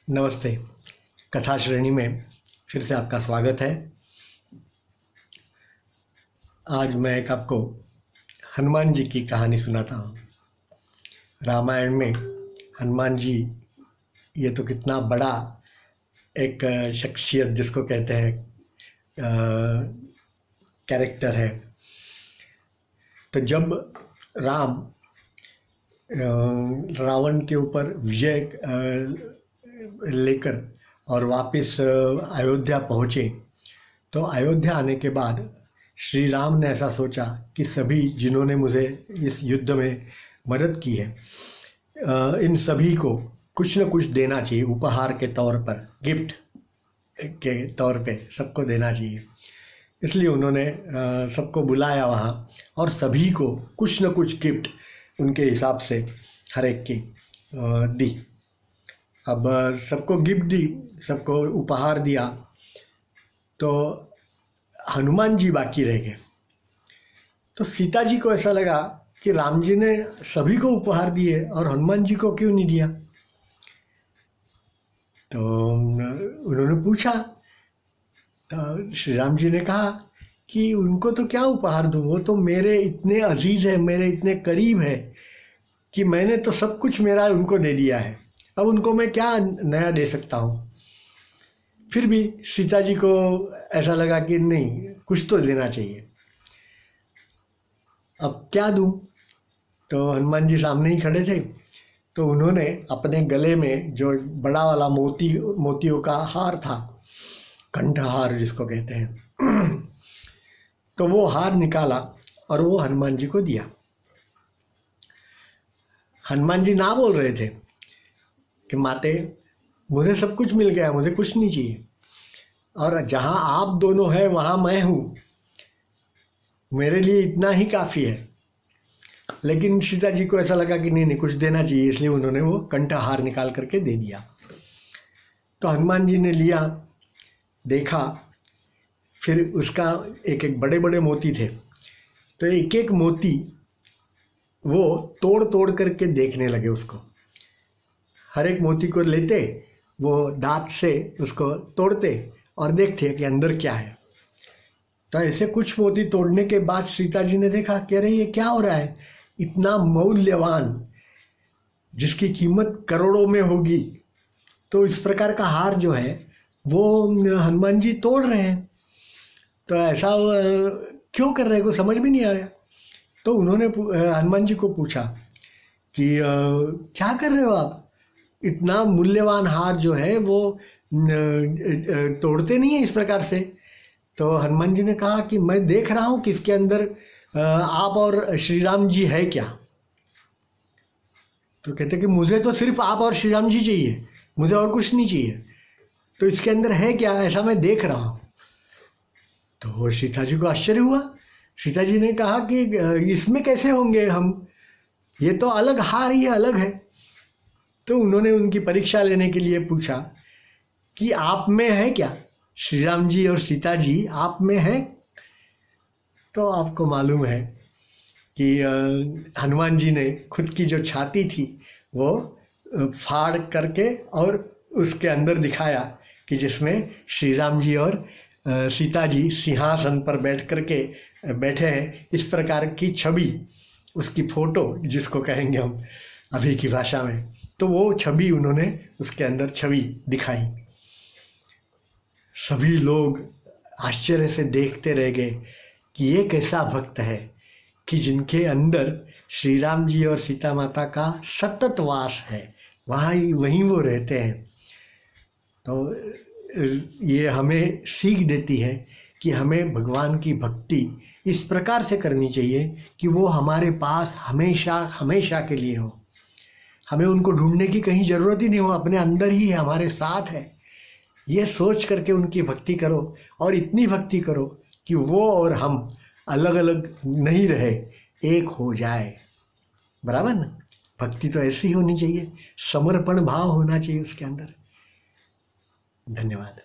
नमस्ते। कथा श्रेणी में फिर से आपका स्वागत है। आज मैं एक आपको हनुमान जी की कहानी सुनाता हूँ। रामायण में हनुमान जी, ये तो कितना बड़ा एक शख्सियत जिसको कहते हैं कैरेक्टर है। तो जब राम रावण के ऊपर विजय लेकर और वापस अयोध्या पहुँचे, तो अयोध्या आने के बाद श्री राम ने ऐसा सोचा कि सभी जिन्होंने मुझे इस युद्ध में मदद की है, इन सभी को कुछ न कुछ देना चाहिए, उपहार के तौर पर, गिफ्ट के तौर पे सबको देना चाहिए। इसलिए उन्होंने सबको बुलाया वहाँ और सभी को कुछ न कुछ गिफ्ट उनके हिसाब से हर एक की दी। अब सबको गिफ्ट दी, सबको उपहार दिया, तो हनुमान जी बाकी रह गए। तो सीता जी को ऐसा लगा कि राम जी ने सभी को उपहार दिए और हनुमान जी को क्यों नहीं दिया। तो उन्होंने पूछा, तो श्री राम जी ने कहा कि उनको तो क्या उपहार दूँ, वो तो मेरे इतने अजीज है, मेरे इतने करीब है कि मैंने तो सब कुछ मेरा उनको दे दिया है, अब उनको मैं क्या नया दे सकता हूँ। फिर भी सीता जी को ऐसा लगा कि नहीं, कुछ तो देना चाहिए, अब क्या दूँ। तो हनुमान जी सामने ही खड़े थे, तो उन्होंने अपने गले में जो बड़ा वाला मोतियों का हार था, कंठहार जिसको कहते हैं, तो वो हार निकाला और वो हनुमान जी को दिया। हनुमान जी ना बोल रहे थे कि माते, मुझे सब कुछ मिल गया, मुझे कुछ नहीं चाहिए, और जहाँ आप दोनों हैं वहाँ मैं हूँ, मेरे लिए इतना ही काफ़ी है। लेकिन सीता जी को ऐसा लगा कि नहीं, कुछ देना चाहिए, इसलिए उन्होंने वो कंठहार निकाल करके दे दिया। तो हनुमान जी ने लिया, देखा, फिर उसका एक एक बड़े बड़े मोती थे, तो एक एक मोती वो तोड़ तोड़ करके देखने लगे उसको। हर एक मोती को लेते, वो दांत से उसको तोड़ते और देखते कि अंदर क्या है। तो ऐसे कुछ मोती तोड़ने के बाद सीता जी ने देखा, कह रही ये क्या हो रहा है, इतना मूल्यवान जिसकी कीमत करोड़ों में होगी, तो इस प्रकार का हार जो है वो हनुमान जी तोड़ रहे हैं, तो ऐसा क्यों कर रहे हैं, को समझ में नहीं आया। तो उन्होंने हनुमान जी को पूछा कि क्या कर रहे हो आप, इतना मूल्यवान हार जो है वो तोड़ते नहीं है इस प्रकार से। तो हनुमान जी ने कहा कि मैं देख रहा हूँ कि इसके अंदर आप और श्री राम जी है क्या। तो कहते कि मुझे तो सिर्फ आप और श्री राम जी चाहिए, मुझे और कुछ नहीं चाहिए, तो इसके अंदर है क्या, ऐसा मैं देख रहा हूँ। तो सीता जी को आश्चर्य हुआ। सीता जी ने कहा कि इसमें कैसे होंगे हम, ये तो अलग हार, ये अलग है। तो उन्होंने उनकी परीक्षा लेने के लिए पूछा कि आप में है क्या, श्री राम जी और सीता जी आप में हैं। तो आपको मालूम है कि हनुमान जी ने खुद की जो छाती थी वो फाड़ करके और उसके अंदर दिखाया कि जिसमें श्री राम जी और सीता जी सिंहासन पर बैठ करके बैठे हैं, इस प्रकार की छवि, उसकी फ़ोटो जिसको कहेंगे हम अभी की भाषा में, तो वो छवि उन्होंने उसके अंदर छवि दिखाई। सभी लोग आश्चर्य से देखते रह गए कि ये कैसा भक्त है कि जिनके अंदर श्री राम जी और सीता माता का सतत वास है, वहीं वो रहते हैं। तो ये हमें सीख देती है कि हमें भगवान की भक्ति इस प्रकार से करनी चाहिए कि वो हमारे पास हमेशा हमेशा के लिए हो, हमें उनको ढूंढने की कहीं ज़रूरत ही नहीं हो, अपने अंदर ही है, हमारे साथ है। ये सोच करके उनकी भक्ति करो, और इतनी भक्ति करो कि वो और हम अलग अलग नहीं रहे, एक हो जाए। बराबर ना? भक्ति तो ऐसी होनी चाहिए, समर्पण भाव होना चाहिए उसके अंदर। धन्यवाद।